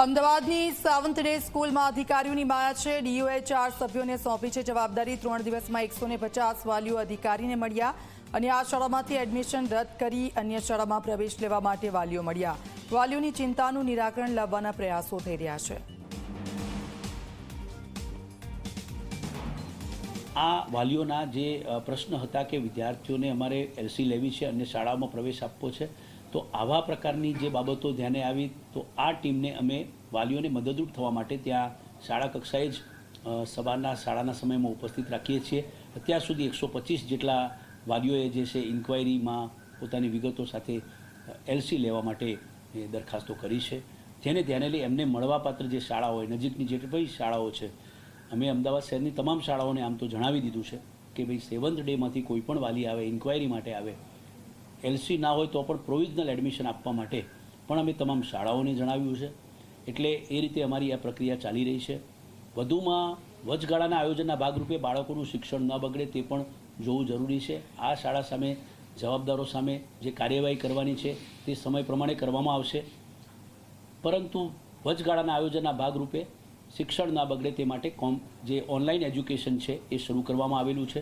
અમદાવાદની સાવંત ડે સ્કૂલમાં અધિકારીઓની માયા છે। ડીઓએ 4 સભ્યોને સોંપી છે જવાબદારી। 3 દિવસમાં 150 વાલીઓ અધિકારીને મળ્યા અને આ શાળામાંથી એડમિશન રદ કરી અન્ય શાળામાં પ્રવેશ લેવા માટે વાલીઓ મળ્યા। વાલીઓની ચિંતાનું નિરાકરણ લાવવાના પ્રયાસો થઈ રહ્યા છે। આ વાલીઓના જે પ્રશ્ન હતા કે વિદ્યાર્થીઓને અમારે એલસી લેવી છે અને શાળામાં પ્રવેશ આપવો છે, તો આવા પ્રકારની જે બાબતો ધ્યાને આવી તો આ ટીમને અમે વાલીઓને મદદરૂપ થવા માટે ત્યાં શાળા કક્ષાએ જ સવારના શાળાના સમયમાં ઉપસ્થિત રાખીએ છીએ। અત્યાર સુધી 125 જેટલા વાલીઓએ જે છે ઇન્ક્વાયરીમાં પોતાની વિગતો સાથે એલસી લેવા માટે દરખાસ્તો કરી છે, જેને ધ્યાને લઈ એમને મળવાપાત્ર જે શાળા હોય, નજીકની જેટલી શાળાઓ છે, અમે અમદાવાદ શહેરની તમામ શાળાઓને આમ તો જણાવી દીધું છે કે ભાઈ સેવન્થ ડેમાંથી કોઈ પણ વાલી આવે, ઇન્ક્વાયરી માટે આવે, એલસી ના હોય તો પણ પ્રોવિઝનલ એડમિશન આપવા માટે પણ અમે તમામ શાળાઓને જણાવ્યું છે। એટલે એ રીતે અમારી આ પ્રક્રિયા ચાલી રહી છે। વધુમાં વચગાળાના આયોજનના ભાગરૂપે બાળકોનું શિક્ષણ ન બગડે તે પણ જોવું જરૂરી છે। આ શાળા સામે, જવાબદારો સામે જે કાર્યવાહી કરવાની છે તે સમય પ્રમાણે કરવામાં આવશે, પરંતુ વચગાળાના આયોજનના ભાગરૂપે શિક્ષણ ના બગડે તે માટે જે ઓનલાઈન એજ્યુકેશન છે એ શરૂ કરવામાં આવેલું છે।